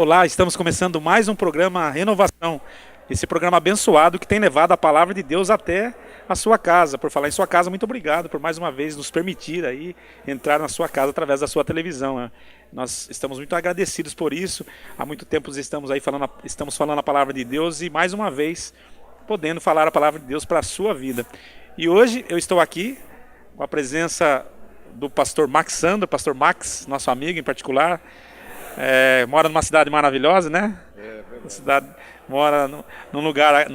Olá, estamos começando mais um programa Renovação. Esse programa abençoado que tem levado a palavra de Deus até a sua casa. Por falar em sua casa, muito obrigado por mais uma vez nos permitir aí entrar na sua casa através da sua televisão, né? Nós estamos muito agradecidos por isso. Há muito tempo estamos falando a palavra de Deus e mais uma vez podendo falar a palavra de Deus para a sua vida. E hoje eu estou aqui com a presença do pastor Max Sandro, pastor Max, nosso amigo em particular. Mora numa cidade maravilhosa, né? Cidade, mora num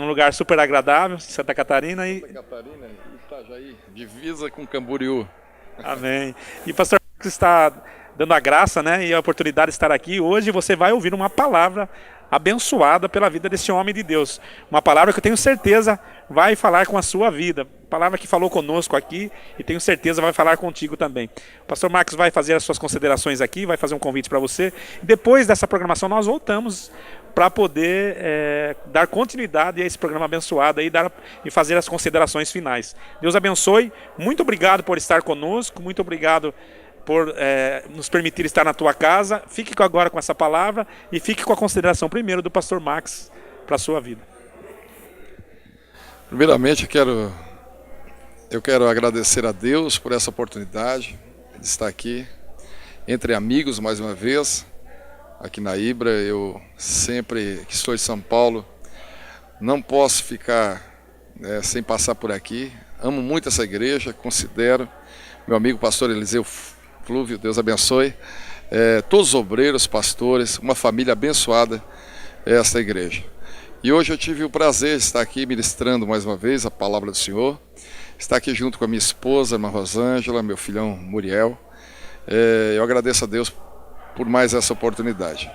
lugar super agradável, Santa Catarina. Santa Catarina, Itajaí, divisa com Camboriú. Amém. E o pastor Marcos está dando a graça, né, e a oportunidade de estar aqui. Hoje você vai ouvir uma palavra abençoada pela vida desse homem de Deus. Uma palavra que eu tenho certeza vai falar com a sua vida. Palavra que falou conosco aqui e tenho certeza vai falar contigo também. O pastor Marcos vai fazer as suas considerações aqui, vai fazer um convite para você. Depois dessa programação nós voltamos para poder dar continuidade a esse programa abençoado e fazer as considerações finais. Deus abençoe. Muito obrigado por estar conosco. Muito obrigado por nos permitir estar na tua casa. Fique agora com essa palavra e fique com a consideração primeiro do pastor Max para a sua vida. Primeiramente eu quero agradecer a Deus por essa oportunidade de estar aqui entre amigos mais uma vez, aqui na Ibra. Eu sempre que estou em São Paulo não posso ficar sem passar por aqui. Amo muito essa igreja, considero meu amigo pastor Eliseu Flúvio, Deus abençoe, todos os obreiros, pastores, uma família abençoada esta igreja. E hoje eu tive o prazer de estar aqui ministrando mais uma vez a palavra do Senhor, estar aqui junto com a minha esposa, a irmã Rosângela, meu filhão Muriel. Eu agradeço a Deus por mais essa oportunidade.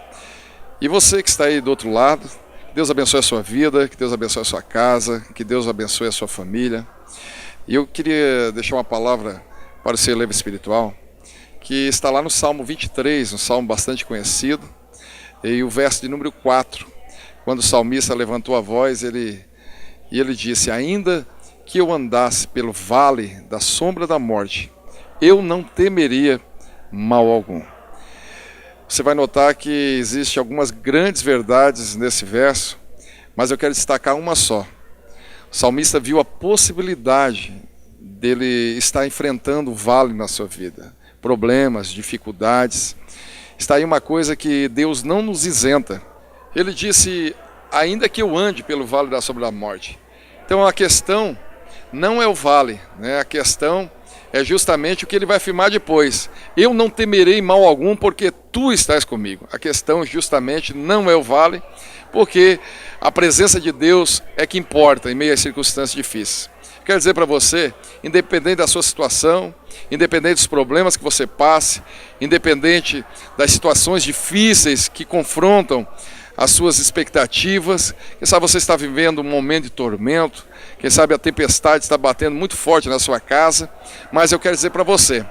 E você que está aí do outro lado, que Deus abençoe a sua vida, que Deus abençoe a sua casa, que Deus abençoe a sua família. E eu queria deixar uma palavra para o seu elevo espiritual, que está lá no Salmo 23, um salmo bastante conhecido, e o verso de número 4, quando o salmista levantou a voz, ele disse: ainda que eu andasse pelo vale da sombra da morte, eu não temeria mal algum. Você vai notar que existe algumas grandes verdades nesse verso, mas eu quero destacar uma só. O salmista viu a possibilidade dele estar enfrentando o vale na sua vida, problemas, dificuldades. Está aí uma coisa que Deus não nos isenta. Ele disse: ainda que eu ande pelo vale da sombra da morte. Então a questão não é o vale, né? A questão é justamente o que ele vai afirmar depois: eu não temerei mal algum porque tu estás comigo. A questão justamente não é o vale, porque a presença de Deus é que importa em meio às circunstâncias difíceis. Quero dizer para você, independente da sua situação, independente dos problemas que você passe, independente das situações difíceis que confrontam as suas expectativas, quem sabe você está vivendo um momento de tormento, quem sabe a tempestade está batendo muito forte na sua casa, mas eu quero dizer para você,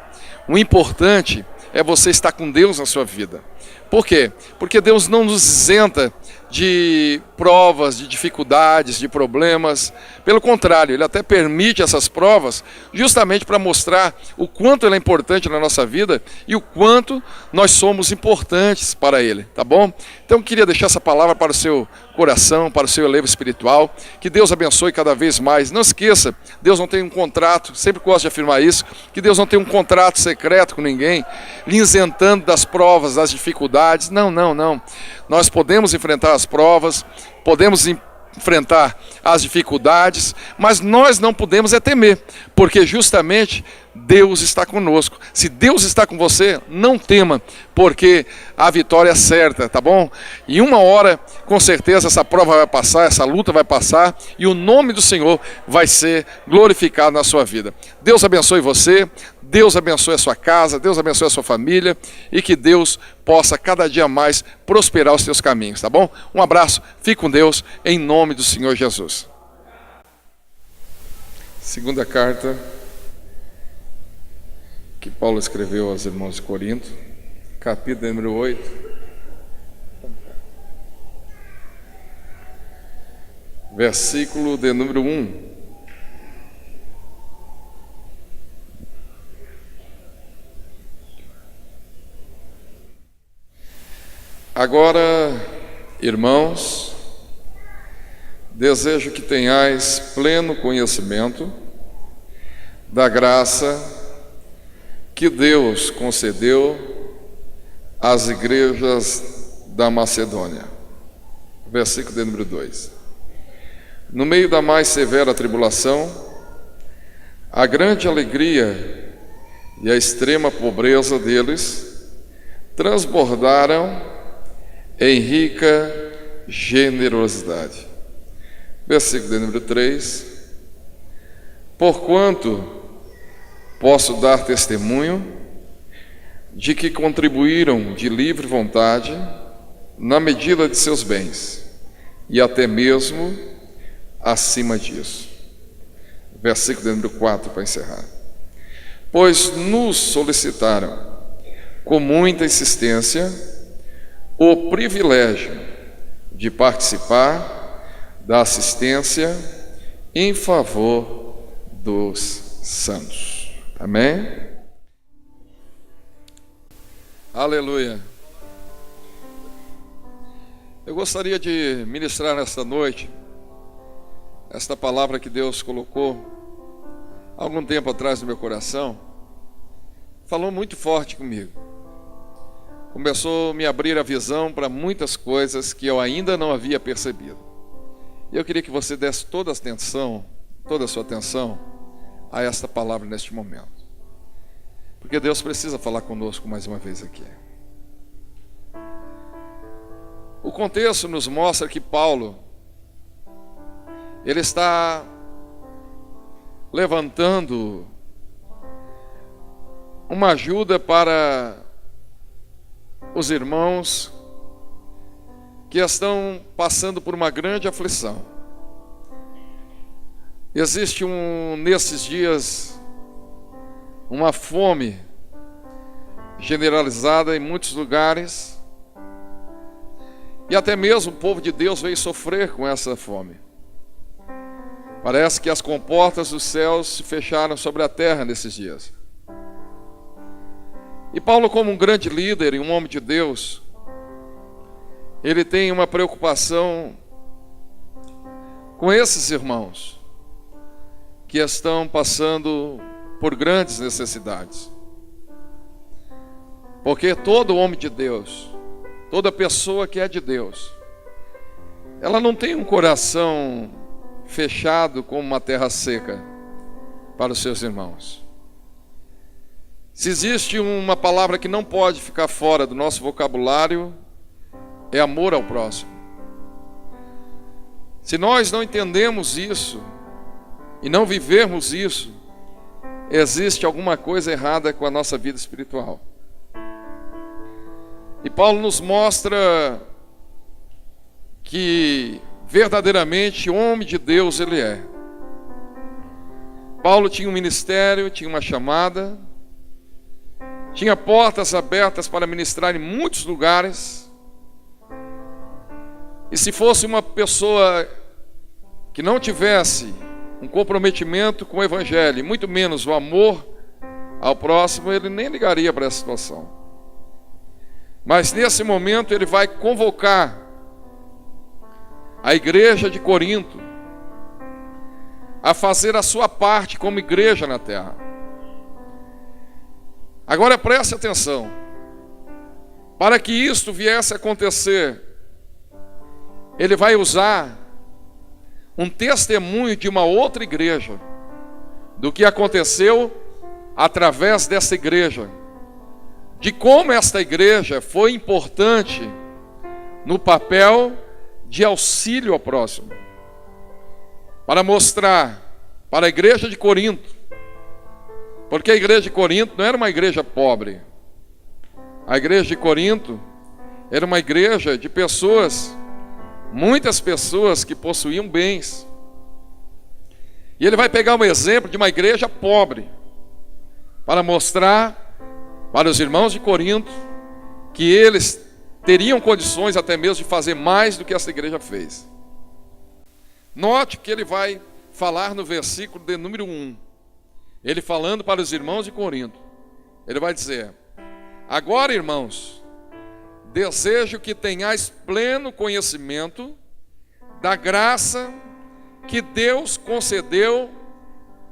o importante é você estar com Deus na sua vida. Por quê? Porque Deus não nos isenta de provas, de dificuldades, de problemas. Pelo contrário, Ele até permite essas provas justamente para mostrar o quanto Ele é importante na nossa vida e o quanto nós somos importantes para Ele, tá bom? Então eu queria deixar essa palavra para o seu coração, para o seu elevo espiritual. Que Deus abençoe cada vez mais. Não esqueça, Deus não tem um contrato, sempre gosto de afirmar isso, que Deus não tem um contrato secreto com ninguém, lhe isentando das provas, das dificuldades. Não. Nós podemos enfrentar as provas, podemos enfrentar as dificuldades, mas nós não podemos temer, porque justamente Deus está conosco. Se Deus está com você, não tema, porque a vitória é certa, tá bom? E uma hora, com certeza, essa prova vai passar, essa luta vai passar, e o nome do Senhor vai ser glorificado na sua vida. Deus abençoe você, Deus abençoe a sua casa, Deus abençoe a sua família, e que Deus possa cada dia mais prosperar os seus caminhos, tá bom? Um abraço, fique com Deus, em nome do Senhor Jesus. Segunda carta que Paulo escreveu aos irmãos de Corinto, capítulo número 8, versículo de número 1. Agora, irmãos, desejo que tenhais pleno conhecimento da graça que Deus concedeu às igrejas da Macedônia. Versículo de número 2. No meio da mais severa tribulação, a grande alegria e a extrema pobreza deles transbordaram em rica generosidade. Versículo de número 3. Porquanto posso dar testemunho de que contribuíram de livre vontade na medida de seus bens, e até mesmo acima disso. Versículo de número 4 para encerrar. Pois nos solicitaram com muita insistência o privilégio de participar da assistência em favor dos santos. Amém? Aleluia. Eu gostaria de ministrar nesta noite esta palavra que Deus colocou algum tempo atrás no meu coração. Falou muito forte comigo. Começou a me abrir a visão para muitas coisas que eu ainda não havia percebido. E eu queria que você desse toda a sua atenção a esta palavra neste momento. Porque Deus precisa falar conosco mais uma vez aqui. O contexto nos mostra que Paulo, ele está levantando uma ajuda para os irmãos que estão passando por uma grande aflição. Existe nesses dias uma fome generalizada em muitos lugares, e até mesmo o povo de Deus veio sofrer com essa fome. Parece que as comportas dos céus se fecharam sobre a terra nesses dias. E Paulo, como um grande líder e um homem de Deus, ele tem uma preocupação com esses irmãos que estão passando por grandes necessidades. Porque todo homem de Deus, toda pessoa que é de Deus, ela não tem um coração fechado como uma terra seca para os seus irmãos. Se existe uma palavra que não pode ficar fora do nosso vocabulário, é amor ao próximo. Se nós não entendemos isso e não vivermos isso, existe alguma coisa errada com a nossa vida espiritual. E Paulo nos mostra que verdadeiramente homem de Deus ele é. Paulo tinha um ministério, tinha uma chamada, tinha portas abertas para ministrar em muitos lugares. E se fosse uma pessoa que não tivesse um comprometimento com o Evangelho, e muito menos o amor ao próximo, ele nem ligaria para essa situação. Mas nesse momento ele vai convocar a igreja de Corinto a fazer a sua parte como igreja na terra. Agora preste atenção. Para que isto viesse a acontecer, ele vai usar um testemunho de uma outra igreja, do que aconteceu através dessa igreja, de como esta igreja foi importante no papel de auxílio ao próximo, para mostrar para a igreja de Corinto, porque a igreja de Corinto não era uma igreja pobre. A igreja de Corinto era uma igreja de pessoas, muitas pessoas que possuíam bens. E ele vai pegar um exemplo de uma igreja pobre, para mostrar para os irmãos de Corinto que eles teriam condições até mesmo de fazer mais do que essa igreja fez. Note que ele vai falar no versículo de número 1. Ele falando para os irmãos de Corinto, ele vai dizer: agora, irmãos, desejo que tenhais pleno conhecimento da graça que Deus concedeu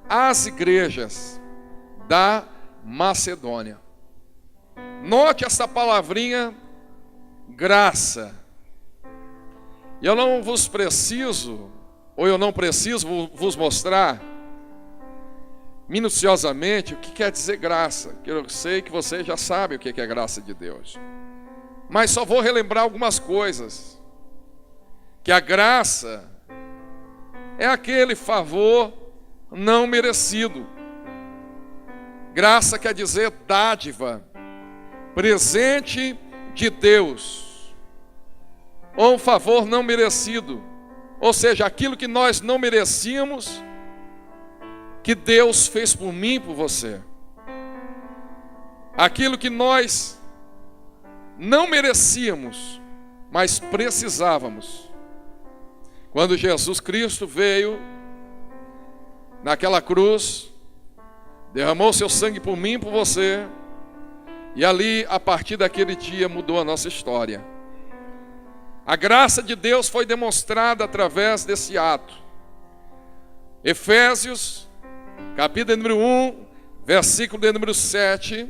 às igrejas da Macedônia. Note essa palavrinha, graça. Eu não preciso vos mostrar minuciosamente o que quer dizer graça, que eu sei que você já sabe o que é graça de Deus. Mas só vou relembrar algumas coisas. Que a graça é aquele favor não merecido. Graça quer dizer dádiva, presente de Deus, ou um favor não merecido, ou seja, aquilo que nós não merecíamos, que Deus fez por mim e por você. Aquilo que nós não merecíamos, mas precisávamos. Quando Jesus Cristo veio naquela cruz, derramou seu sangue por mim e por você, e ali, a partir daquele dia, mudou a nossa história. A graça de Deus foi demonstrada através desse ato. Efésios, capítulo número 1, versículo de número 7,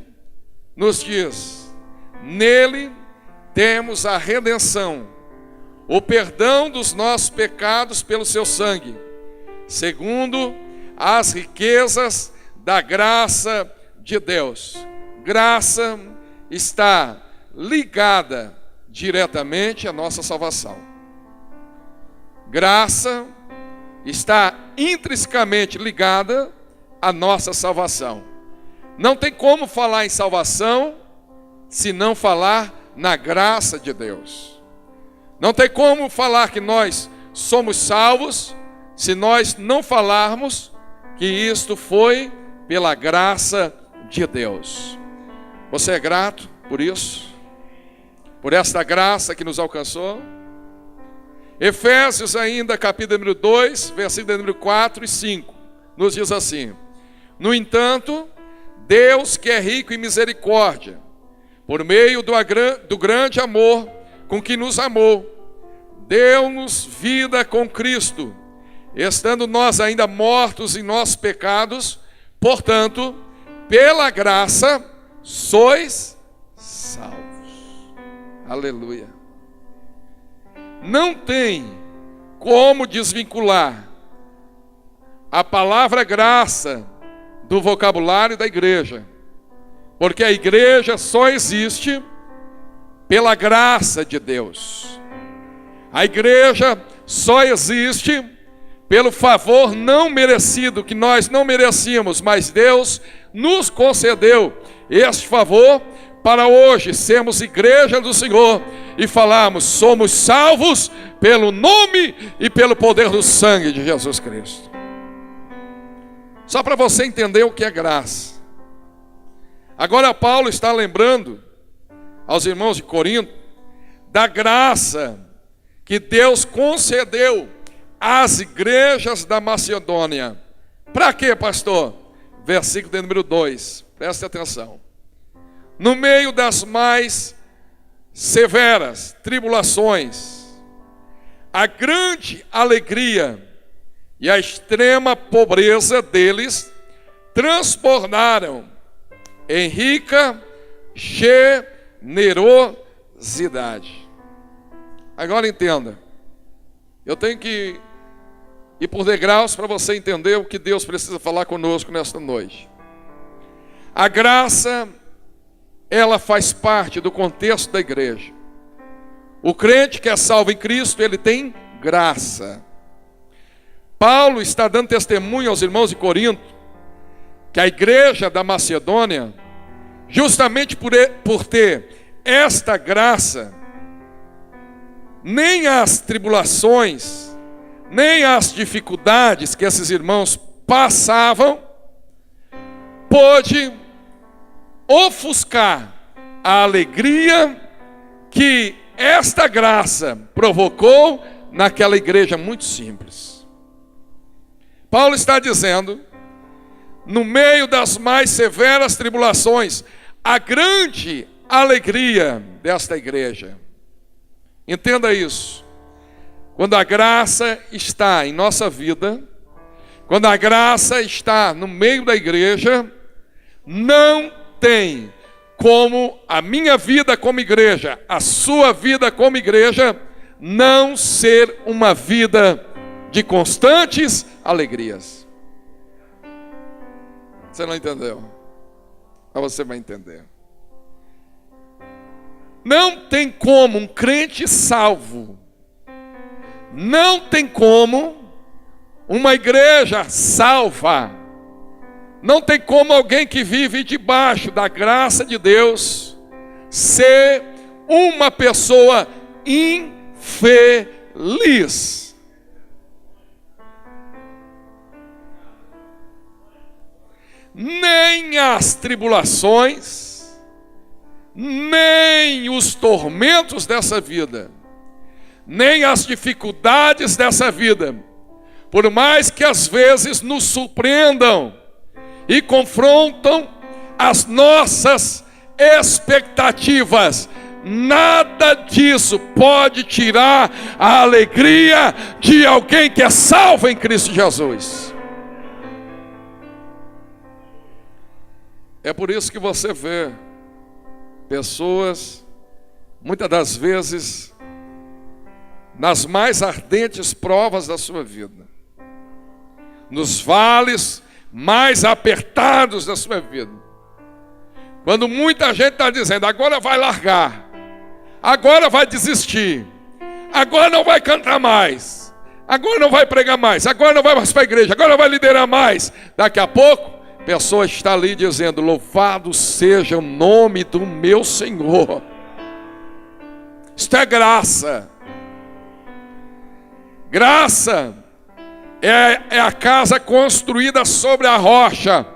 nos diz: nele temos a redenção, o perdão dos nossos pecados pelo seu sangue, segundo as riquezas da graça de Deus. Graça está ligada diretamente à nossa salvação. Graça está intrinsecamente ligada à nossa salvação. Não tem como falar em salvação se não falar na graça de Deus. Não tem como falar que nós somos salvos se nós não falarmos que isto foi pela graça de Deus. Você é grato por isso? Por esta graça que nos alcançou? Efésios ainda, capítulo número 2, versículo número 4 e 5, nos diz assim: no entanto, Deus, que é rico em misericórdia, por meio do grande amor com que nos amou, deu-nos vida com Cristo, estando nós ainda mortos em nossos pecados. Portanto, pela graça sois salvos. Aleluia. Não tem como desvincular a palavra graça do vocabulário da igreja, porque a igreja só existe pela graça de Deus. A igreja só existe pelo favor não merecido, que nós não merecíamos, mas Deus nos concedeu este favor para hoje sermos igreja do Senhor e falarmos: somos salvos pelo nome e pelo poder do sangue de Jesus Cristo. Só para você entender o que é graça. Agora Paulo está lembrando aos irmãos de Corinto da graça que Deus concedeu às igrejas da Macedônia. Para quê, pastor? Versículo de número 2, preste atenção. No meio das mais severas tribulações, a grande alegria e a extrema pobreza deles transbordaram em rica generosidade. Agora entenda, eu tenho que ir por degraus para você entender o que Deus precisa falar conosco nesta noite. A graça, ela faz parte do contexto da igreja. O crente que é salvo em Cristo, ele tem graça. Paulo está dando testemunho aos irmãos de Corinto que a igreja da Macedônia, justamente por ter esta graça, nem as tribulações, nem as dificuldades que esses irmãos passavam, pôde ofuscar a alegria que esta graça provocou naquela igreja muito simples. Paulo está dizendo, no meio das mais severas tribulações, a grande alegria desta igreja. Entenda isso. Quando a graça está em nossa vida, quando a graça está no meio da igreja, não tem como a minha vida como igreja, a sua vida como igreja, não ser uma vida de constantes alegrias. Você não entendeu? Mas você vai entender. Não tem como um crente salvo, não tem como uma igreja salva, não tem como alguém que vive debaixo da graça de Deus ser uma pessoa infeliz. Nem as tribulações, nem os tormentos dessa vida, nem as dificuldades dessa vida, por mais que às vezes nos surpreendam e confrontam as nossas expectativas, nada disso pode tirar a alegria de alguém que é salvo em Cristo Jesus. É por isso que você vê pessoas, muitas das vezes, nas mais ardentes provas da sua vida, nos vales mais apertados da sua vida, quando muita gente está dizendo, agora vai largar, agora vai desistir, agora não vai cantar mais, agora não vai pregar mais, agora não vai mais para a igreja, agora não vai liderar mais. Daqui a pouco, a pessoa está ali dizendo, louvado seja o nome do meu Senhor. Isto é graça. Graça é a casa construída sobre a rocha,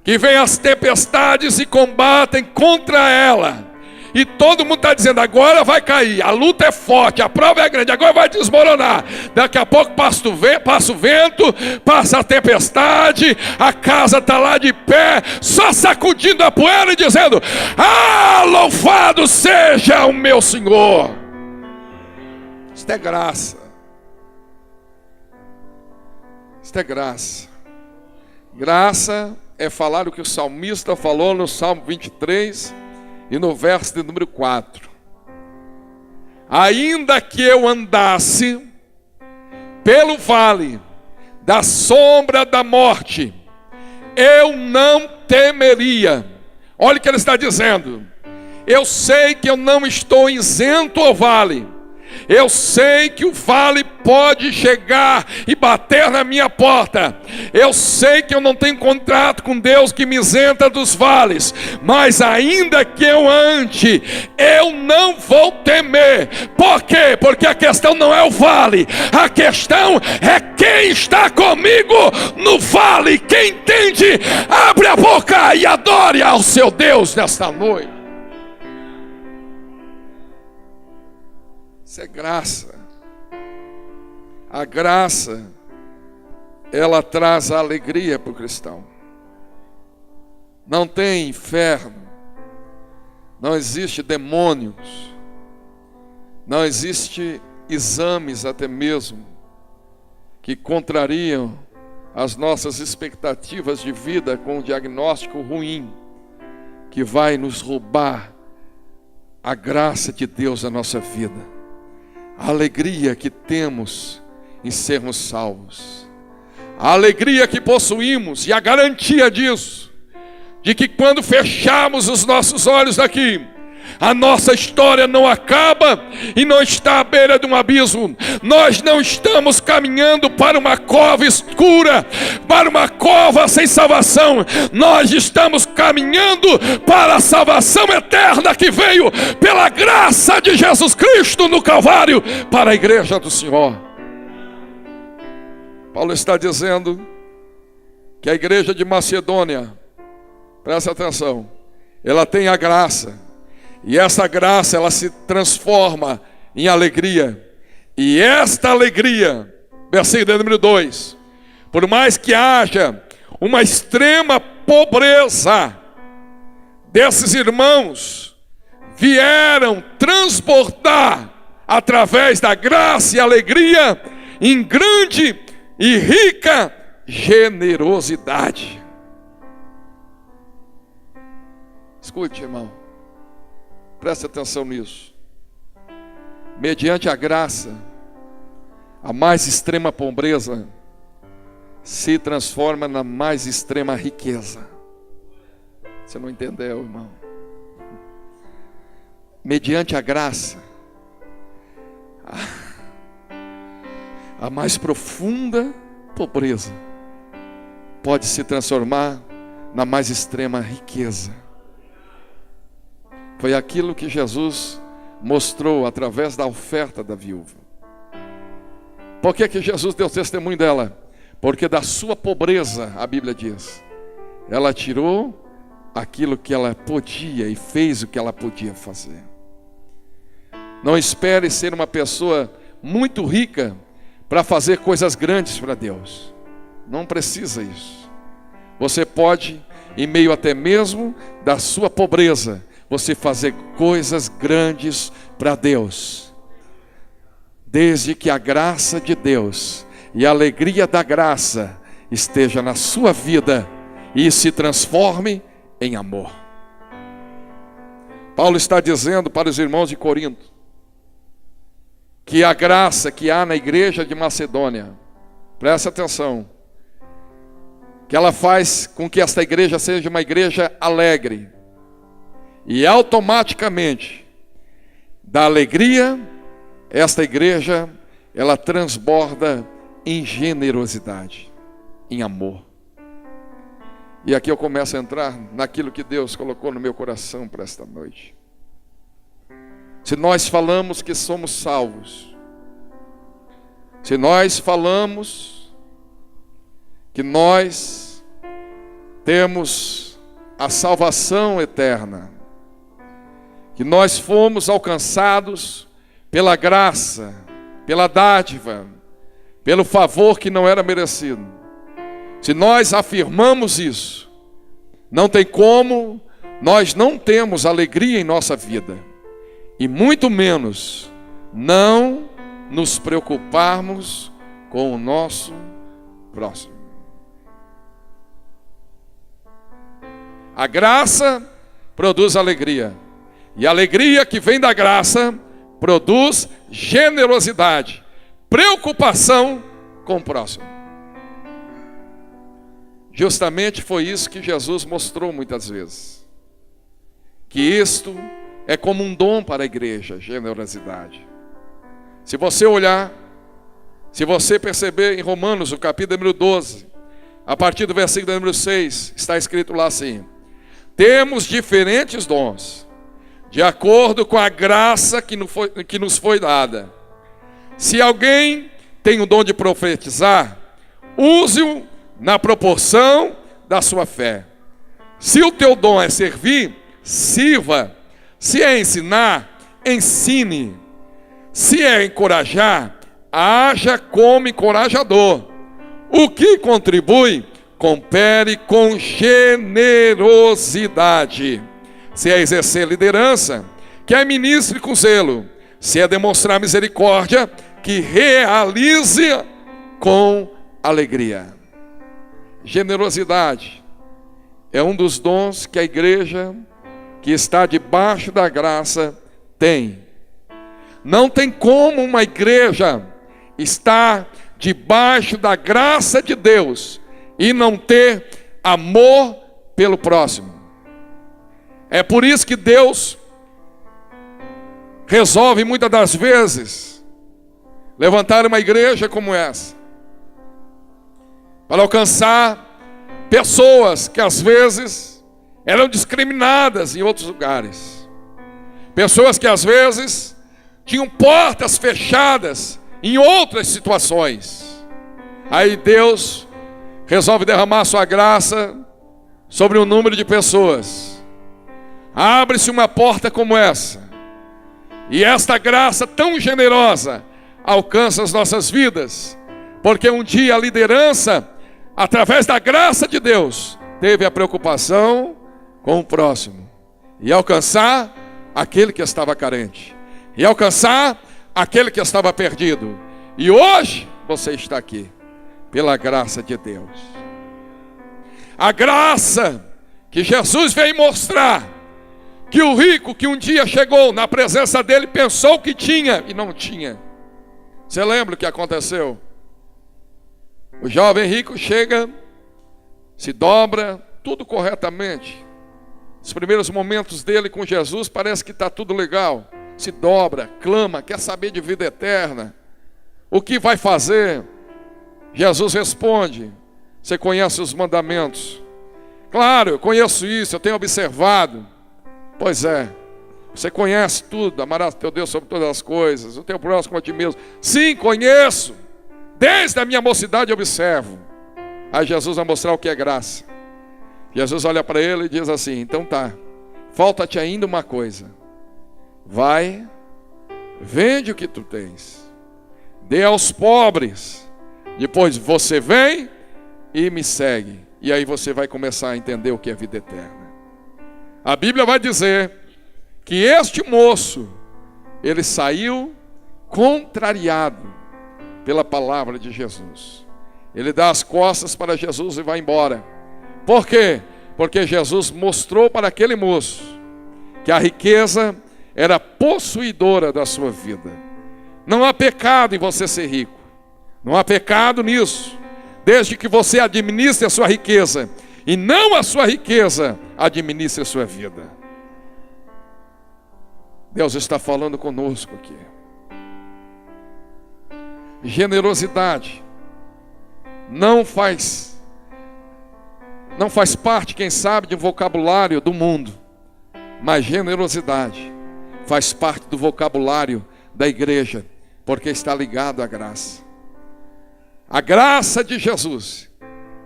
que vem as tempestades e combatem contra ela, e todo mundo está dizendo, agora vai cair, a luta é forte, a prova é grande, agora vai desmoronar. Daqui a pouco passa o vento, passa a tempestade, a casa está lá de pé, só sacudindo a poeira e dizendo, louvado seja o meu Senhor. Isto é graça. Isto é graça. Graça é falar o que o salmista falou no Salmo 23 e no verso de número 4. Ainda que eu andasse pelo vale da sombra da morte, eu não temeria. Olha o que ele está dizendo. Eu sei que eu não estou isento ao vale. Eu sei que o vale pode chegar e bater na minha porta. Eu sei que eu não tenho contrato com Deus que me isenta dos vales. Mas ainda que eu ande, eu não vou temer. Por quê? Porque a questão não é o vale. A questão é quem está comigo no vale. Quem entende, abre a boca e adore ao seu Deus nesta noite. Isso é graça. A graça, ela traz a alegria para o cristão. Não tem inferno, não existe demônios, não existe exames até mesmo que contrariam as nossas expectativas de vida com um diagnóstico ruim, que vai nos roubar a graça de Deus na nossa vida. A alegria que temos em sermos salvos, a alegria que possuímos e a garantia disso, de que quando fecharmos os nossos olhos daqui, a nossa história não acaba e não está à beira de um abismo. Nós não estamos caminhando para uma cova escura, para uma cova sem salvação. Nós estamos caminhando para a salvação eterna que veio pela graça de Jesus Cristo no Calvário para a igreja do Senhor. Paulo está dizendo que a igreja de Macedônia, presta atenção, ela tem a graça. E essa graça, ela se transforma em alegria. E esta alegria, versículo número 2, por mais que haja uma extrema pobreza desses irmãos vieram transportar, através da graça e alegria, em grande e rica generosidade. Escute, irmão, preste atenção nisso. Mediante a graça, a mais extrema pobreza se transforma na mais extrema riqueza. Você não entendeu, irmão? Mediante a graça, a mais profunda pobreza pode se transformar na mais extrema riqueza. Foi aquilo que Jesus mostrou através da oferta da viúva. Por que Jesus deu testemunho dela? Porque da sua pobreza, a Bíblia diz, ela tirou aquilo que ela podia e fez o que ela podia fazer. Não espere ser uma pessoa muito rica para fazer coisas grandes para Deus. Não precisa isso. Você pode, em meio até mesmo da sua pobreza, você fazer coisas grandes para Deus. Desde que a graça de Deus e a alegria da graça esteja na sua vida e se transforme em amor. Paulo está dizendo para os irmãos de Corinto que a graça que há na igreja de Macedônia, presta atenção, que ela faz com que esta igreja seja uma igreja alegre, e automaticamente da alegria, esta igreja, ela transborda em generosidade, em amor. E aqui eu começo a entrar naquilo que Deus colocou no meu coração para esta noite. Se nós falamos que somos salvos, se nós falamos que nós temos a salvação eterna, que nós fomos alcançados pela graça, pela dádiva, pelo favor que não era merecido, se nós afirmamos isso, não tem como nós não temos alegria em nossa vida, e muito menos não nos preocuparmos com o nosso próximo. A graça produz alegria, e a alegria que vem da graça produz generosidade, preocupação com o próximo. Justamente foi isso que Jesus mostrou muitas vezes, que isto é como um dom para a igreja, generosidade. Se você olhar, se você perceber em Romanos, o capítulo número 12, a partir do versículo número 6, está escrito lá assim: temos diferentes dons, de acordo com a graça que nos foi dada. Se alguém tem o dom de profetizar, use-o na proporção da sua fé. Se o teu dom é servir, sirva. Se é ensinar, ensine. Se é encorajar, haja como encorajador. O que contribui, coopere com generosidade. Se é exercer liderança, que administre com zelo. Se é demonstrar misericórdia, que realize com alegria. Generosidade é um dos dons que a igreja que está debaixo da graça tem. Não tem como uma igreja estar debaixo da graça de Deus e não ter amor pelo próximo. É por isso que Deus resolve muitas das vezes levantar uma igreja como essa, para alcançar pessoas que às vezes eram discriminadas em outros lugares, pessoas que às vezes tinham portas fechadas em outras situações. Aí Deus resolve derramar sua graça sobre um número de pessoas. Abre-se uma porta como essa, e esta graça tão generosa alcança as nossas vidas, porque um dia a liderança, através da graça de Deus, teve a preocupação com o próximo. e alcançar aquele que estava carente, e alcançar aquele que estava perdido. E hoje você está aqui, pela graça de Deus. A graça que Jesus veio mostrar, que o rico que um dia chegou na presença dele, pensou que tinha e não tinha. Você lembra o que aconteceu? O jovem rico chega, se dobra, tudo corretamente. Os primeiros momentos dele com Jesus, parece que está tudo legal. Se dobra, clama, quer saber de vida eterna. O que vai fazer? Jesus responde: você conhece os mandamentos? Claro, eu conheço isso, eu tenho observado. Pois é, você conhece tudo, amarás teu Deus sobre todas as coisas, o teu próximo como a ti mesmo. Sim, conheço, desde a minha mocidade eu observo. Aí Jesus vai mostrar o que é graça. Jesus olha para ele e diz assim: então tá, falta-te ainda uma coisa. Vai, vende o que tu tens, dê aos pobres, depois você vem e me segue. E aí você vai começar a entender o que é vida eterna. A Bíblia vai dizer que este moço, ele saiu contrariado pela palavra de Jesus. Ele dá as costas para Jesus e vai embora. Por quê? Porque Jesus mostrou para aquele moço que a riqueza era possuidora da sua vida. Não há pecado em você ser rico. Não há pecado nisso, desde que você administre a sua riqueza e não a sua riqueza administre a sua vida. Deus está falando conosco aqui. Generosidade não faz parte, quem sabe, de um vocabulário do mundo, mas generosidade faz parte do vocabulário da igreja, porque está ligado à graça. A graça de Jesus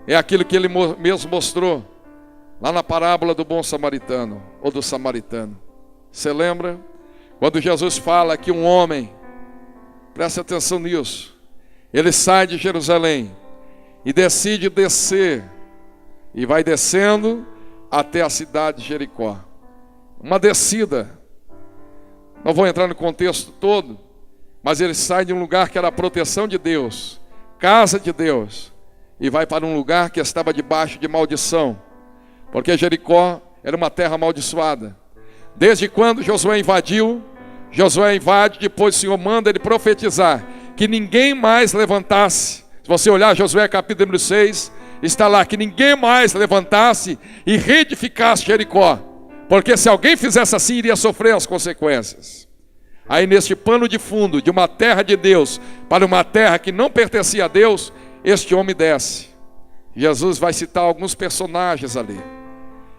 é aquilo que ele mesmo mostrou lá na parábola do bom samaritano, ou do samaritano. Você lembra? Quando Jesus fala que um homem, preste atenção nisso, ele sai de Jerusalém e decide descer, e vai descendo até a cidade de Jericó. Uma descida, não vou entrar no contexto todo, mas ele sai de um lugar que era a proteção de Deus, casa de Deus, e vai para um lugar que estava debaixo de maldição, porque Jericó era uma terra amaldiçoada. Desde quando Josué invadiu, Josué invade, depois o Senhor manda ele profetizar que ninguém mais levantasse. Se você olhar Josué capítulo número 6, está lá, que ninguém mais levantasse e reedificasse Jericó, porque se alguém fizesse assim, iria sofrer as consequências. Aí neste pano de fundo de uma terra de Deus para uma terra que não pertencia a Deus, este homem desce. Jesus vai citar alguns personagens ali.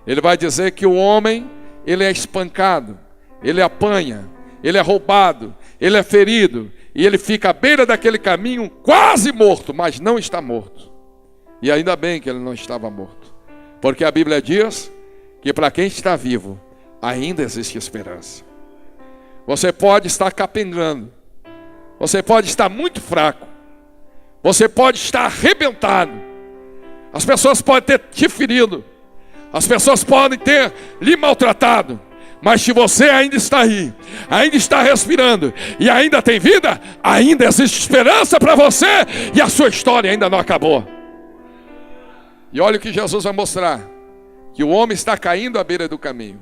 Ele vai dizer que o homem, ele é espancado, ele apanha, ele é roubado, ele é ferido, e ele fica à beira daquele caminho quase morto, mas não está morto. E ainda bem que ele não estava morto, porque a Bíblia diz que para quem está vivo, ainda existe esperança. Você pode estar capengando, você pode estar muito fraco, você pode estar arrebentado, as pessoas podem ter te ferido, as pessoas podem ter lhe maltratado, mas se você ainda está aí, ainda está respirando e ainda tem vida, ainda existe esperança para você, e a sua história ainda não acabou. E olha o que Jesus vai mostrar, que o homem está caindo à beira do caminho.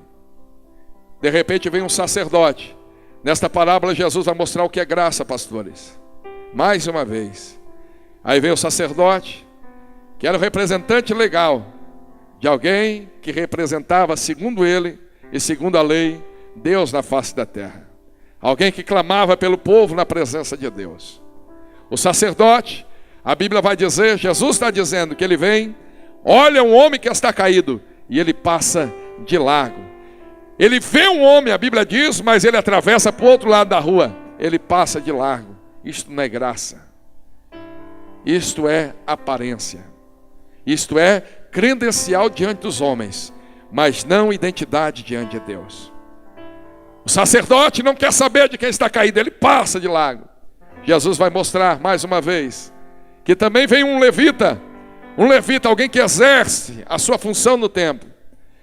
De repente vem um sacerdote. Nesta parábola Jesus vai mostrar o que é graça, pastores. Mais uma vez. Aí vem o sacerdote, que era o representante legal de alguém que representava, segundo ele e segundo a lei, Deus na face da terra. Alguém que clamava pelo povo na presença de Deus. O sacerdote, a Bíblia vai dizer, Jesus está dizendo que ele vem, olha um homem que está caído, e ele passa de largo. Ele vê um homem, a Bíblia diz, mas ele atravessa para o outro lado da rua. Ele passa de largo. Isto não é graça. Isto é aparência. Isto é credencial diante dos homens, mas não identidade diante de Deus. O sacerdote não quer saber de quem está caído, ele passa de largo. Jesus vai mostrar mais uma vez que também vem um levita, alguém que exerce a sua função no templo,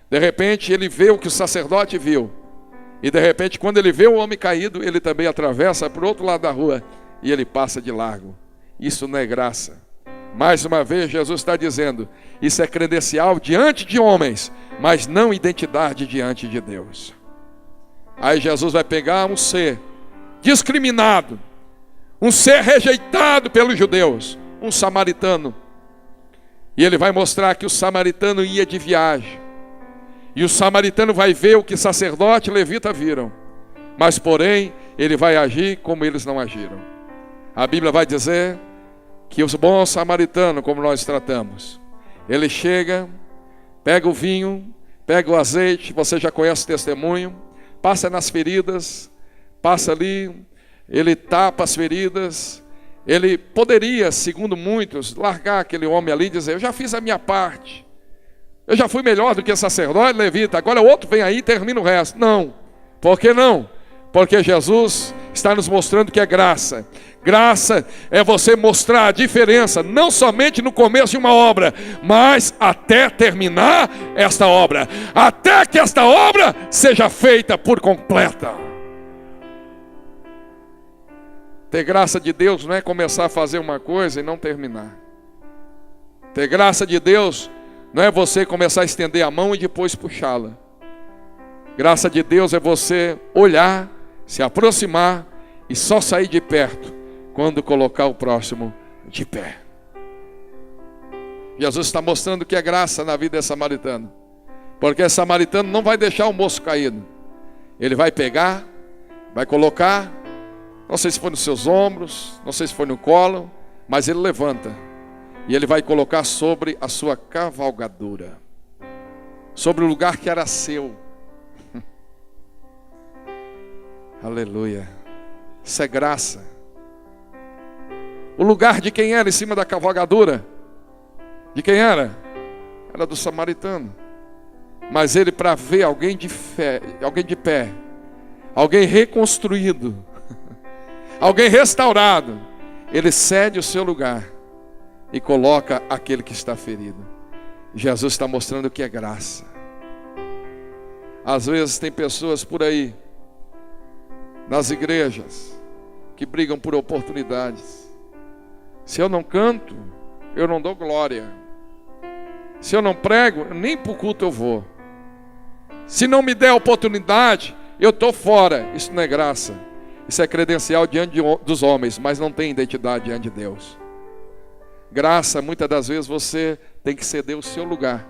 De repente ele vê o que o sacerdote viu. E de repente, quando ele vê o homem caído, ele também atravessa para o outro lado da rua e ele passa de largo. Isso não é graça. Mais uma vez, Jesus está dizendo, isso é credencial diante de homens, mas não identidade diante de Deus. Aí Jesus vai pegar um ser discriminado, um ser rejeitado pelos judeus, um samaritano. E ele vai mostrar que o samaritano ia de viagem. E o samaritano vai ver o que sacerdote e levita viram. Mas porém, ele vai agir como eles não agiram. A Bíblia vai dizer que os bons samaritanos, como nós tratamos, ele chega, pega o vinho, pega o azeite, você já conhece o testemunho, passa nas feridas, passa ali, ele tapa as feridas. Ele poderia, segundo muitos, largar aquele homem ali e dizer, eu já fiz a minha parte, eu já fui melhor do que sacerdote, levita, agora o outro vem aí e termina o resto. Não. Por que não? Porque Jesus está nos mostrando que é graça. Graça é você mostrar a diferença, não somente no começo de uma obra, mas até terminar esta obra, até que esta obra seja feita por completa. Ter graça de Deus não é começar a fazer uma coisa e não terminar. Ter graça de Deus não é você começar a estender a mão e depois puxá-la. Graça de Deus é você olhar, se aproximar e só sair de perto quando colocar o próximo de pé. Jesus está mostrando que é graça na vida desse samaritano, porque esse samaritano não vai deixar o moço caído. Ele vai pegar, vai colocar, não sei se foi nos seus ombros, não sei se foi no colo, mas ele levanta e ele vai colocar sobre a sua cavalgadura, sobre o lugar que era seu. Aleluia. Isso é graça. O lugar de quem era em cima da cavalgadura? De quem era? Era do samaritano. Mas ele, para ver alguém de fé, alguém de pé, alguém reconstruído, alguém restaurado, ele cede o seu lugar e coloca aquele que está ferido. Jesus está mostrando que é graça. Às vezes tem pessoas por aí, nas igrejas, que brigam por oportunidades. Se eu não canto, eu não dou glória. Se eu não prego, nem para o culto eu vou. Se não me der oportunidade, eu estou fora. Isso não é graça. Isso é credencial diante dos homens, mas não tem identidade diante de Deus. Graça, muitas das vezes você tem que ceder o seu lugar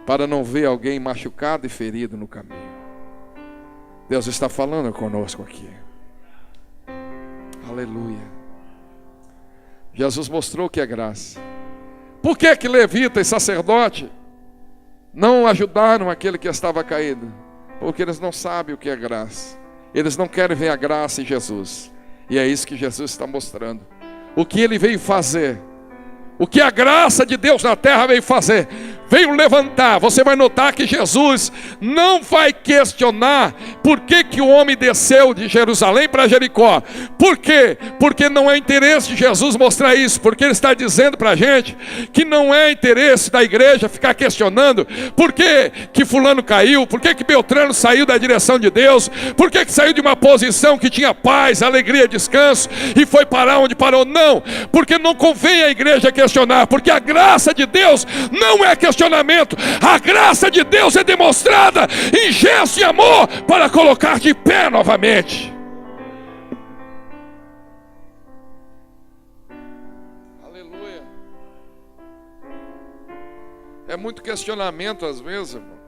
para não ver alguém machucado e ferido no caminho. Deus está falando conosco aqui. Aleluia. Jesus mostrou que é graça. Por que que levita e sacerdote não ajudaram aquele que estava caído? Porque eles não sabem o que é graça. Eles não querem ver a graça em Jesus. E é isso que Jesus está mostrando. O que ele veio fazer, o que a graça de Deus na terra veio fazer, veio levantar. Você vai notar que Jesus não vai questionar por que que o homem desceu de Jerusalém para Jericó. Por quê? Porque não é interesse de Jesus mostrar isso. Porque ele está dizendo para a gente que não é interesse da igreja ficar questionando por que que fulano caiu, por que que Beltrano saiu da direção de Deus, por que que saiu de uma posição que tinha paz, alegria, descanso e foi parar onde parou. Não, porque não convém a igreja questionar, porque a graça de Deus não é questionamento. A graça de Deus é demonstrada em gesto e amor para colocar de pé novamente. Aleluia. É muito questionamento às vezes, irmão.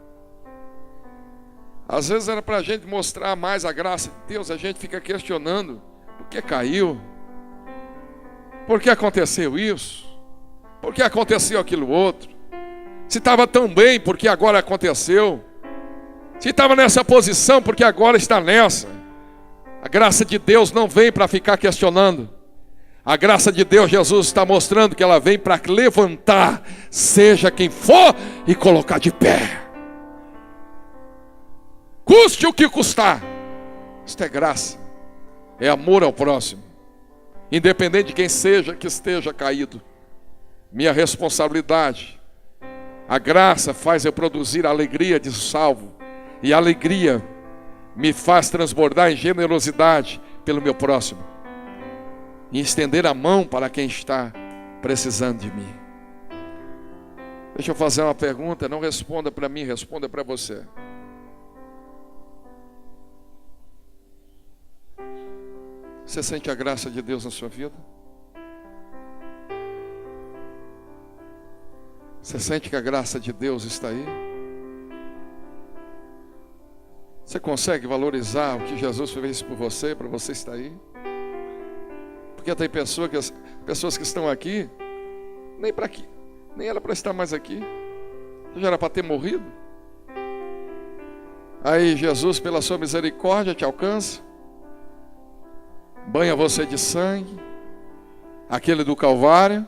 Às vezes era para a gente mostrar mais a graça de Deus, a gente fica questionando por que caiu, por que aconteceu isso, por que aconteceu aquilo outro. Se estava tão bem, porque agora aconteceu. Se estava nessa posição, porque agora está nessa. A graça de Deus não vem para ficar questionando. A graça de Deus, Jesus está mostrando que ela vem para levantar, seja quem for, e colocar de pé. Custe o que custar. Isto é graça. É amor ao próximo. Independente de quem seja que esteja caído. Minha responsabilidade A graça faz eu produzir a alegria de salvo. E a alegria me faz transbordar em generosidade pelo meu próximo. E estender a mão para quem está precisando de mim. Deixa eu fazer uma pergunta, não responda para mim, responda para você. Você sente a graça de Deus na sua vida? Você sente que a graça de Deus está aí? Você consegue valorizar o que Jesus fez por você, para você estar aí? Porque tem pessoas que estão aqui, nem era para estar mais aqui, já era para ter morrido. Aí Jesus, pela sua misericórdia, te alcança, banha você de sangue, aquele do Calvário,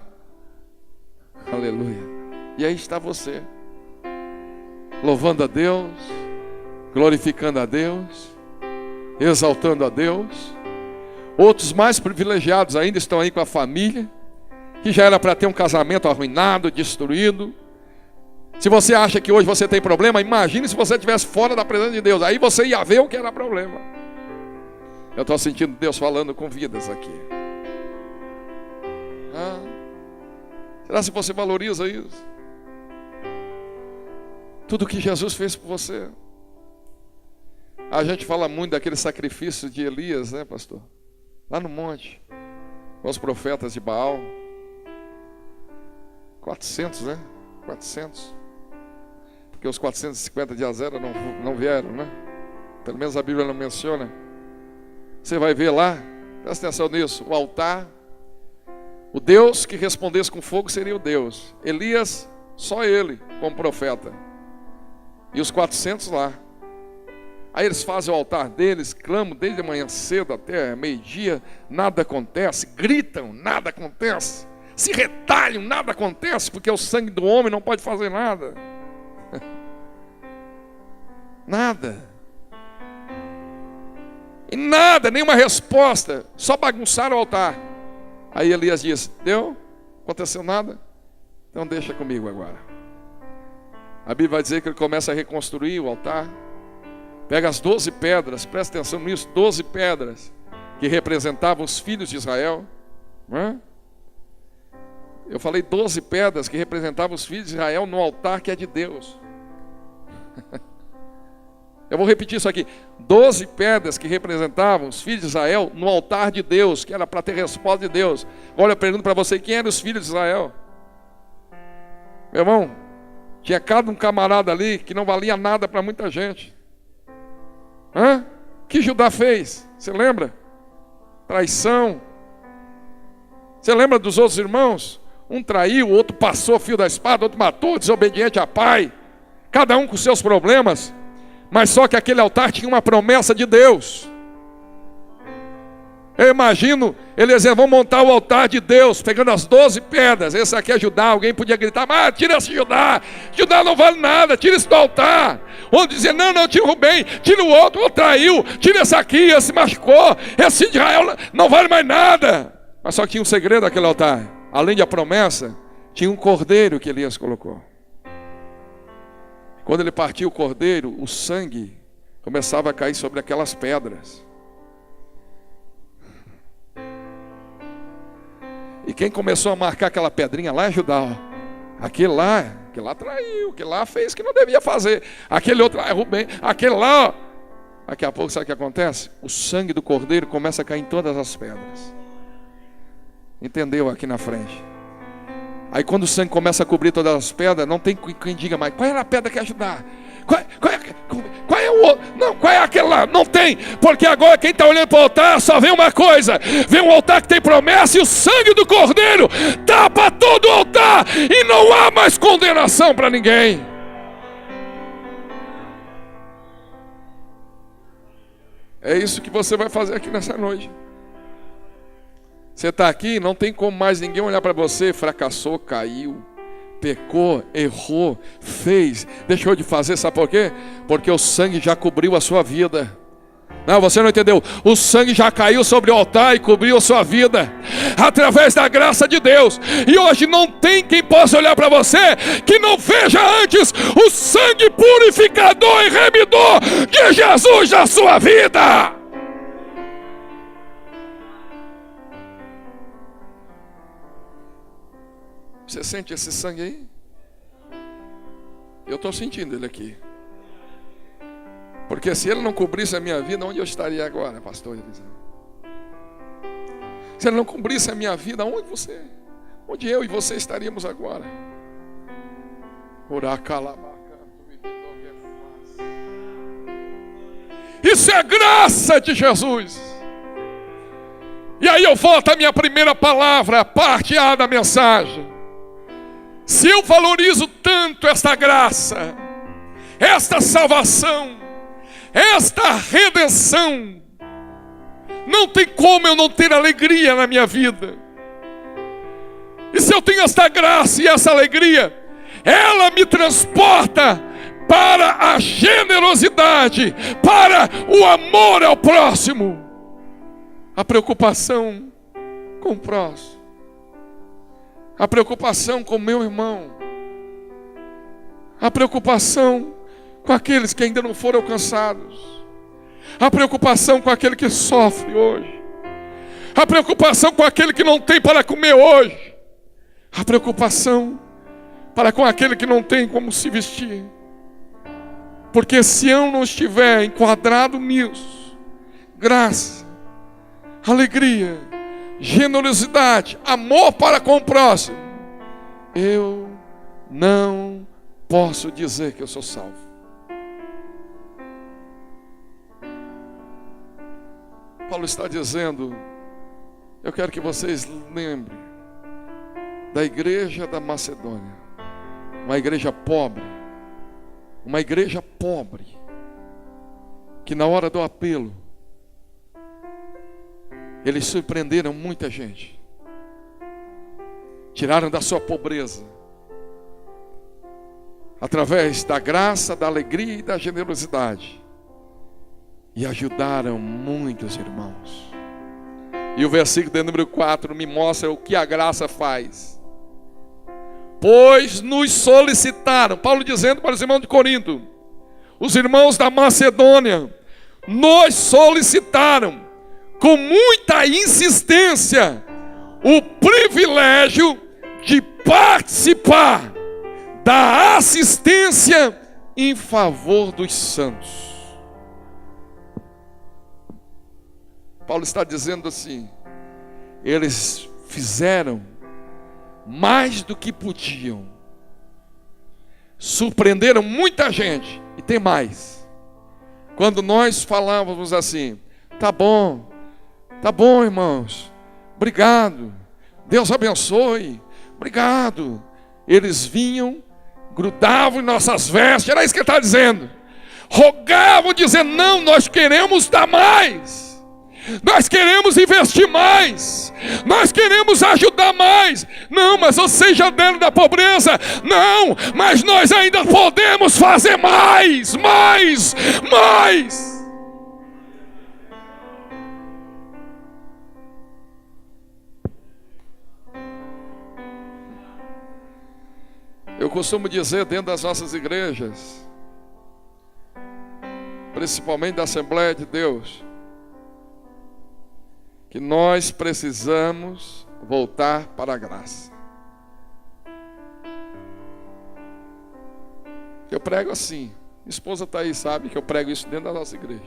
aleluia. E aí está você, louvando a Deus, glorificando a Deus, exaltando a Deus. Outros mais privilegiados ainda estão aí com a família, que já era para ter um casamento arruinado, destruído. Se você acha que hoje você tem problema, imagine se você estivesse fora da presença de Deus. Aí você ia ver o que era problema. Eu estou sentindo Deus falando com vidas aqui. Será que você valoriza isso? Tudo que Jesus fez por você. A gente fala muito daquele sacrifício de Elias, né, pastor? Lá no monte, com os profetas de Baal. 400, né? 400. Porque os 450 de Azera não vieram, né? Pelo menos a Bíblia não menciona. Você vai ver lá, presta atenção nisso, o altar. O Deus que respondesse com fogo seria o Deus. Elias, só ele como profeta. E os 400 lá. Aí eles fazem o altar deles, clamam desde a manhã cedo até meio-dia, nada acontece, gritam, nada acontece, se retalham, nada acontece, porque o sangue do homem não pode fazer nada. Nada. E nada, nenhuma resposta, só bagunçaram o altar. Aí Elias diz: deu? Aconteceu nada? Então deixa comigo agora. A Bíblia vai dizer que ele começa a reconstruir o altar. Pega as 12 pedras, presta atenção nisso, 12 pedras que representavam os filhos de Israel. Eu falei 12 pedras que representavam os filhos de Israel no altar que é de Deus. Eu vou repetir isso aqui. 12 pedras que representavam os filhos de Israel no altar de Deus, que era para ter resposta de Deus. Agora eu pergunto para você, quem eram os filhos de Israel? Meu irmão, tinha cada um camarada ali que não valia nada para muita gente. Que Judá fez? Você lembra? Traição. Você lembra dos outros irmãos? Um traiu, o outro passou o fio da espada, outro matou, desobediente a pai. Cada um com seus problemas. Mas só que aquele altar tinha uma promessa de Deus. Eu imagino, eles diziam, vamos montar o altar de Deus, pegando as 12 pedras. Esse aqui é Judá. Alguém podia gritar, mas tira esse Judá. Judá não vale nada, tira isso do altar. Outro dizia, não, tira o Rubem, tira o outro traiu, tira esse aqui, esse machucou, esse de Israel não vale mais nada. Mas só que tinha um segredo naquele altar. Além da promessa, tinha um cordeiro que Elias colocou. Quando ele partiu o cordeiro, o sangue começava a cair sobre aquelas pedras. E quem começou a marcar aquela pedrinha lá é Judá. Aquele lá traiu, aquele lá fez o que não devia fazer. Aquele outro lá é Rubem, aquele lá, ó. Daqui a pouco sabe o que acontece? O sangue do cordeiro começa a cair em todas as pedras. Entendeu aqui na frente? Aí quando o sangue começa a cobrir todas as pedras, não tem quem diga mais, qual era a pedra que ia ajudar? Qual é o outro? Não, qual é aquele lá? Não tem, porque agora quem está olhando para o altar só vê uma coisa, vê um altar que tem promessa e o sangue do cordeiro tapa todo o altar e não há mais condenação para ninguém. É isso que você vai fazer aqui nessa noite. Você está aqui, não tem como mais ninguém olhar para você, fracassou, caiu, pecou, errou, fez, deixou de fazer, sabe por quê? Porque o sangue já cobriu a sua vida. Não, você não entendeu. O sangue já caiu sobre o altar e cobriu a sua vida, através da graça de Deus. E hoje não tem quem possa olhar para você que não veja antes o sangue purificador e remidor de Jesus na sua vida. Você sente esse sangue aí? Eu estou sentindo ele aqui. Porque se ele não cobrisse a minha vida, onde eu estaria agora, pastor Eliseu? Se ele não cobrisse a minha vida, onde eu e você estaríamos agora? Isso é a graça de Jesus. E aí eu volto à minha primeira palavra, a parte A da mensagem. Se eu valorizo tanto esta graça, esta salvação, esta redenção, não tem como eu não ter alegria na minha vida. E se eu tenho esta graça e essa alegria, ela me transporta para a generosidade, para o amor ao próximo, a preocupação com o próximo, a preocupação com o meu irmão, a preocupação com aqueles que ainda não foram alcançados, a preocupação com aquele que sofre hoje, a preocupação com aquele que não tem para comer hoje, a preocupação para com aquele que não tem como se vestir. Porque se eu não estiver enquadrado nisso, graça, alegria, generosidade, amor para com o próximo, eu não posso dizer que eu sou salvo. Paulo está dizendo, eu quero que vocês lembrem da igreja da Macedônia, uma igreja pobre, que na hora do apelo, eles surpreenderam muita gente, tiraram da sua pobreza, através da graça, da alegria e da generosidade, e ajudaram muitos irmãos. E o versículo de número 4 me mostra o que a graça faz. Pois nos solicitaram, Paulo dizendo para os irmãos de Corinto, os irmãos da Macedônia, nos solicitaram com muita insistência o privilégio de participar da assistência em favor dos santos. Paulo está dizendo assim, eles fizeram mais do que podiam, surpreenderam muita gente. E tem mais, quando nós falávamos assim, tá bom irmãos, obrigado, Deus abençoe, obrigado, eles vinham, grudavam em nossas vestes, era isso que ele está dizendo, rogavam dizendo, não, nós queremos dar mais, nós queremos investir mais, nós queremos ajudar mais. Não, mas vocês já deram da pobreza. Não, mas nós ainda podemos fazer mais. Eu costumo dizer dentro das nossas igrejas, principalmente da Assembleia de Deus, que nós precisamos voltar para a graça. Eu prego assim, minha esposa está aí, sabe que eu prego isso dentro da nossa igreja.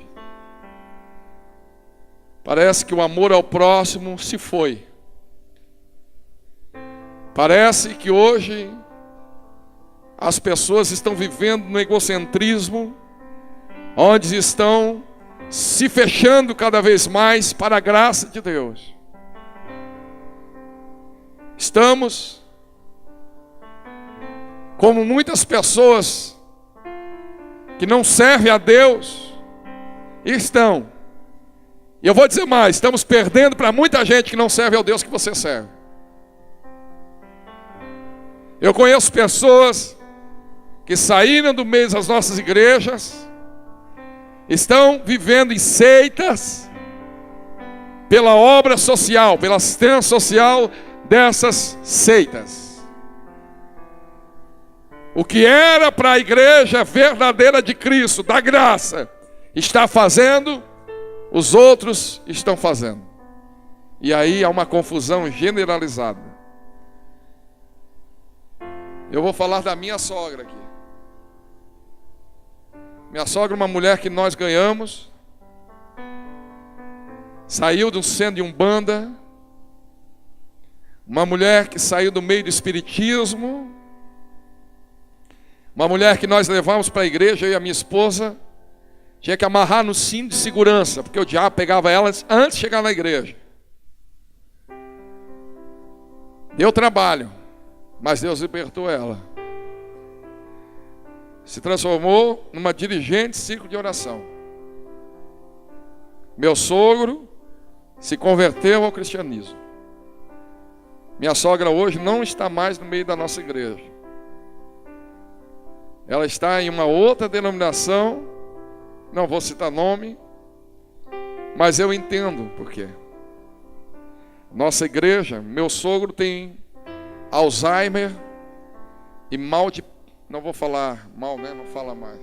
Parece que o amor ao próximo se foi. Parece que hoje as pessoas estão vivendo no egocentrismo, onde estão se fechando cada vez mais para a graça de Deus. Estamos como muitas pessoas que não servem a Deus estão. E eu vou dizer mais, estamos perdendo para muita gente que não serve ao Deus que você serve. Eu conheço pessoas que saíram do meio das nossas igrejas estão vivendo em seitas pela obra social, pela assistência social dessas seitas. O que era para a igreja verdadeira de Cristo, da graça, está fazendo, os outros estão fazendo. E aí há uma confusão generalizada. Eu vou falar da minha sogra aqui. Minha sogra é uma mulher que nós ganhamos. Saiu do centro de Umbanda. Uma mulher que saiu do meio do espiritismo. Uma mulher que nós levamos para a igreja, eu e a minha esposa. Tinha que amarrar no cinto de segurança, porque o diabo pegava ela antes de chegar na igreja. Deu trabalho, mas Deus libertou ela. Se transformou numa dirigente de círculo de oração. Meu sogro se converteu ao cristianismo. Minha sogra hoje não está mais no meio da nossa igreja. Ela está em uma outra denominação, não vou citar nome, mas eu entendo por quê. Nossa igreja, meu sogro tem Alzheimer e mal de... Não vou falar mal, né? Não fala mais.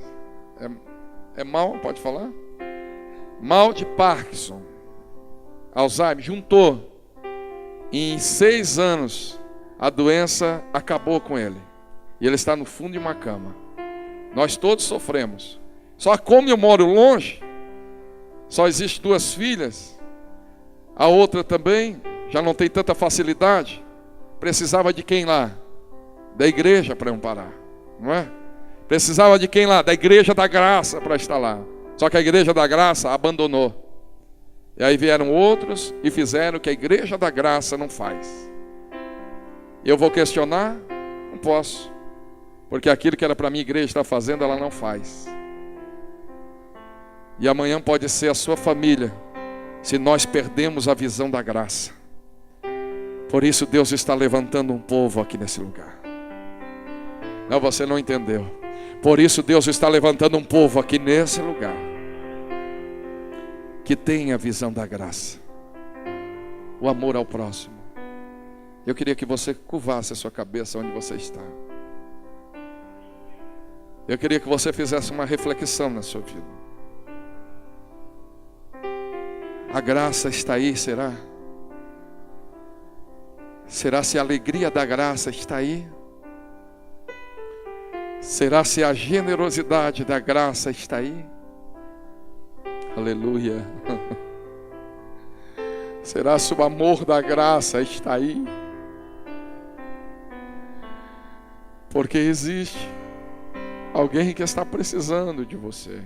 É mal? Pode falar? Mal de Parkinson. Alzheimer, juntou. E em 6 anos, a doença acabou com ele. E ele está no fundo de uma cama. Nós todos sofremos. Só como eu moro longe, só existe 2 filhas. A outra também já não tem tanta facilidade. Precisava de quem lá? Da igreja para amparar, não é? Precisava de quem lá? Da igreja da graça para estar lá. Só que a igreja da graça abandonou. E aí vieram outros e fizeram o que a igreja da graça não faz. Eu vou questionar? Não posso. Porque aquilo que era para a minha igreja estar fazendo, ela não faz. E amanhã pode ser a sua família, se nós perdemos a visão da graça. Por isso Deus está levantando um povo aqui nesse lugar. Não, você não entendeu. Por isso Deus está levantando um povo aqui nesse lugar, que tem a visão da graça, o amor ao próximo. Eu queria que você curvasse a sua cabeça onde você está. Eu queria que você fizesse uma reflexão na sua vida. A graça está aí, será? Será se a alegria da graça está aí? Será se a generosidade da graça está aí? Aleluia. Será se o amor da graça está aí? Porque existe alguém que está precisando de você.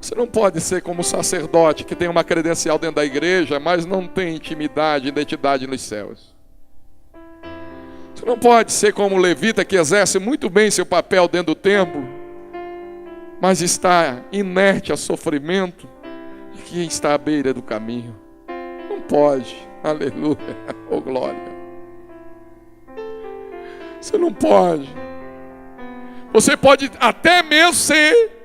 Você não pode ser como o sacerdote que tem uma credencial dentro da igreja, mas não tem intimidade, identidade nos céus. Você não pode ser como o levita que exerce muito bem seu papel dentro do templo, mas está inerte a sofrimento de quem está à beira do caminho. Não pode. Aleluia. Oh glória. Você não pode. Você pode até mesmo ser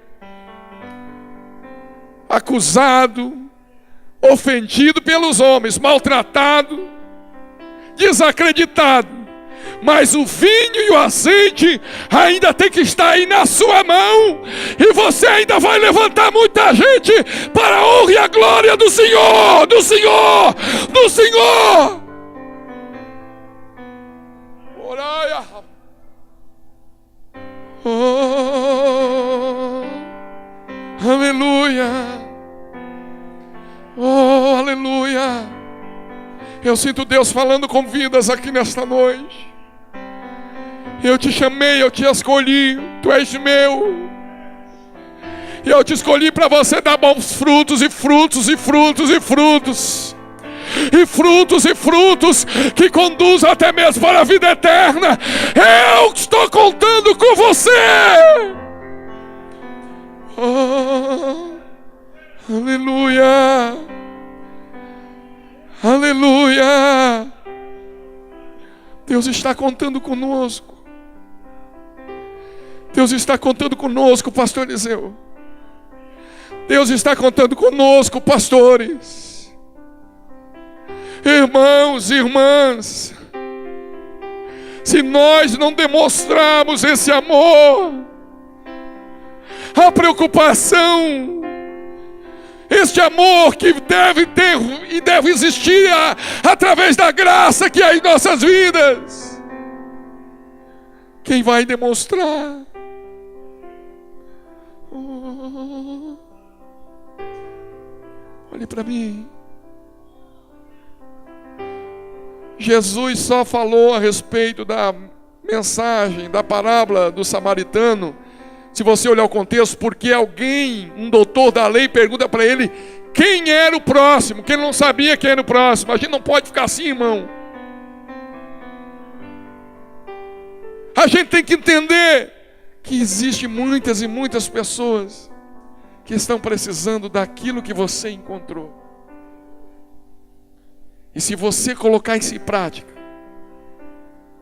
acusado, ofendido pelos homens, maltratado, desacreditado, mas o vinho e o azeite ainda tem que estar aí na sua mão, e você ainda vai levantar muita gente para a honra e a glória do Senhor, do Senhor, do Senhor. Oraia. Oh, aleluia. Oh, aleluia. Eu sinto Deus falando com vidas aqui nesta noite. Eu te chamei, eu te escolhi, tu és meu. E eu te escolhi para você dar bons frutos e frutos e frutos e frutos. E frutos e frutos que conduzem até mesmo para a vida eterna. Eu estou contando com você. Oh, aleluia. Aleluia. Deus está contando conosco. Deus está contando conosco, pastor Eliseu. Deus está contando conosco, pastores. Irmãos e irmãs, se nós não demonstrarmos esse amor, a preocupação, este amor que deve ter e deve existir através da graça que há em nossas vidas, quem vai demonstrar? Olhe para mim. Jesus só falou a respeito da mensagem, da parábola do samaritano, se você olhar o contexto, porque alguém, um doutor da lei, pergunta para ele quem era o próximo, que ele não sabia quem era o próximo. A gente não pode ficar assim, irmão. A gente tem que entender que existe muitas e muitas pessoas que estão precisando daquilo que você encontrou. E se você colocar isso em prática,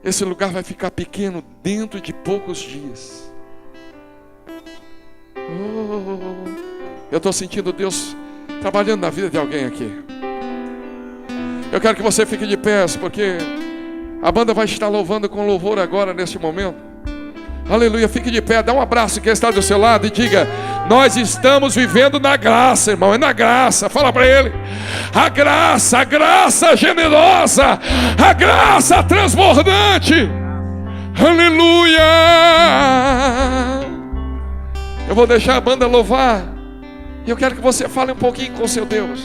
esse lugar vai ficar pequeno dentro de poucos dias. Eu estou sentindo Deus trabalhando na vida de alguém aqui. Eu quero que você fique de pé, porque a banda vai estar louvando com louvor agora, neste momento. Aleluia, fique de pé, dá um abraço quem está do seu lado e diga: nós estamos vivendo na graça, irmão, é na graça. Fala para ele: a graça generosa, a graça transbordante. Aleluia. Eu vou deixar a banda louvar, e eu quero que você fale um pouquinho com o seu Deus,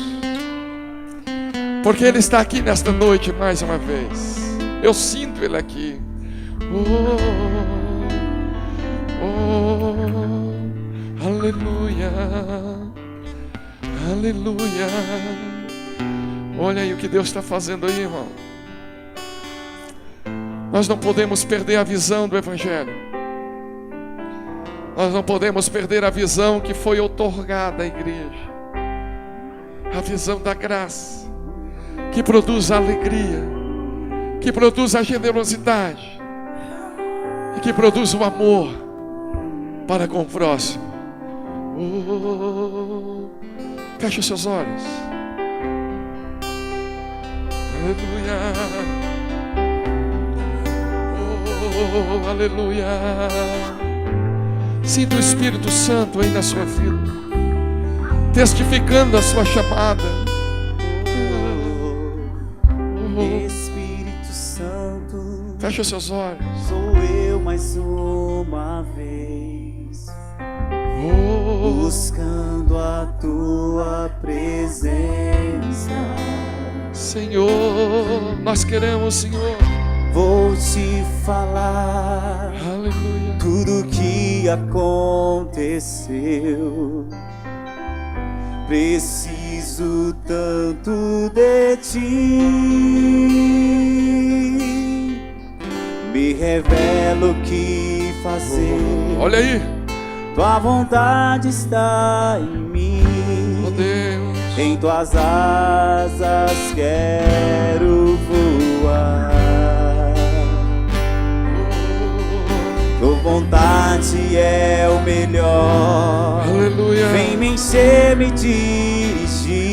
porque Ele está aqui nesta noite mais uma vez. Eu sinto Ele aqui. Aleluia, aleluia. Olha aí o que Deus está fazendo aí, irmão. Nós não podemos perder a visão do Evangelho. Nós não podemos perder a visão que foi outorgada à igreja. A visão da graça, que produz a alegria, que produz a generosidade e que produz o amor para com o próximo. Feche os seus olhos. Aleluia. Aleluia. Sinta o Espírito Santo aí na sua vida, testificando a sua chamada. Espírito Santo, feche os seus olhos. sou eu mais uma vez, buscando a tua presença. Senhor, nós queremos, Senhor. Vou te falar, Aleluia. tudo que aconteceu. Preciso tanto de ti. Me revela o que fazer. Olha aí. Tua vontade está em mim. Oh Deus. Em tuas asas quero voar. Tua vontade é o melhor. Aleluia. Vem me encher, me dirigir.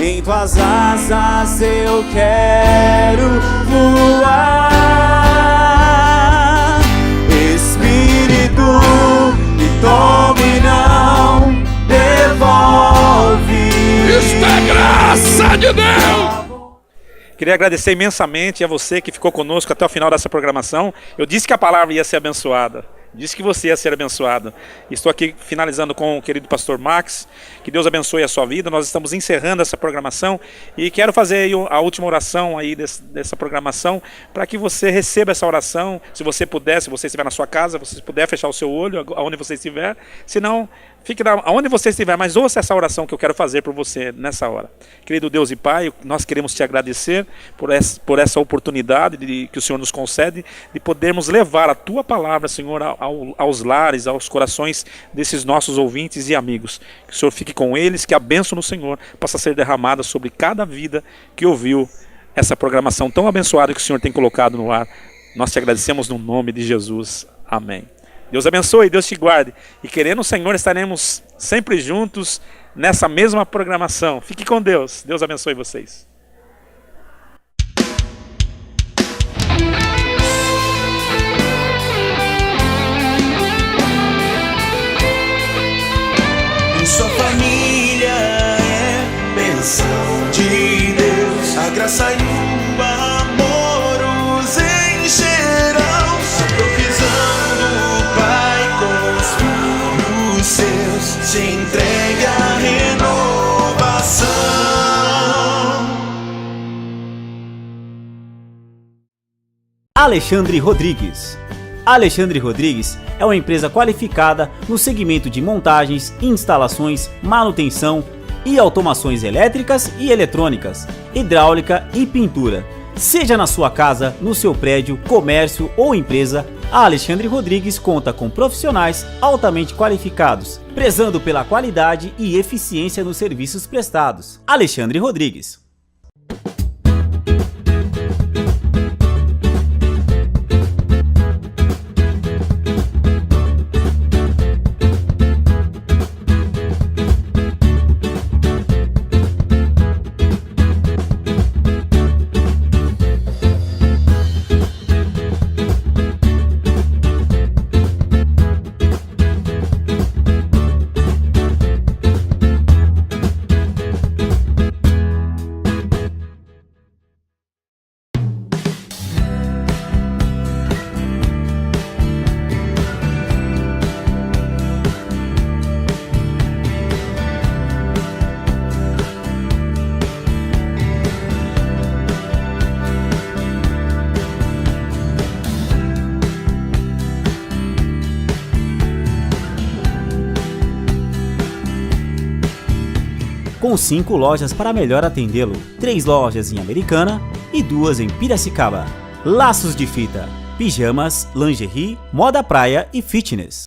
Em tuas asas eu quero voar. Espírito, me tome e não devolve. Isto é graça de Deus. Queria agradecer imensamente a você que ficou conosco até o final dessa programação. Eu disse que a palavra ia ser abençoada. Disse que você ia ser abençoado. Estou aqui finalizando com o querido pastor Max. Que Deus abençoe a sua vida. Nós estamos encerrando essa programação e quero fazer aí a última oração aí dessa programação, para que você receba essa oração. Se você puder, se você estiver na sua casa, se você puder fechar o seu olho aonde você estiver. Se não, fique aonde você estiver, mas ouça essa oração que eu quero fazer por você nessa hora. Querido Deus e Pai, nós queremos te agradecer por essa oportunidade que o Senhor nos concede de podermos levar a tua palavra, Senhor, aos lares, aos corações desses nossos ouvintes e amigos. Que o Senhor fique com eles, que a bênção do Senhor possa ser derramada sobre cada vida que ouviu essa programação tão abençoada que o Senhor tem colocado no ar. Nós te agradecemos no nome de Jesus. Amém. Deus abençoe, Deus te guarde. E querendo o Senhor, estaremos sempre juntos nessa mesma programação. Fique com Deus. Deus abençoe vocês. Sua família é bênção de Deus. A graça e o amor os encherão. A provisão do Pai com os filhos seus. Se entregue à renovação. Alexandre Rodrigues. Alexandre Rodrigues é uma empresa qualificada no segmento de montagens, instalações, manutenção e automações elétricas e eletrônicas, hidráulica e pintura. Seja na sua casa, no seu prédio, comércio ou empresa, a Alexandre Rodrigues conta com profissionais altamente qualificados, prezando pela qualidade e eficiência nos serviços prestados. Alexandre Rodrigues. Com 5 lojas para melhor atendê-lo, 3 lojas em Americana e 2 em Piracicaba. Laços de fita, pijamas, lingerie, moda praia e fitness.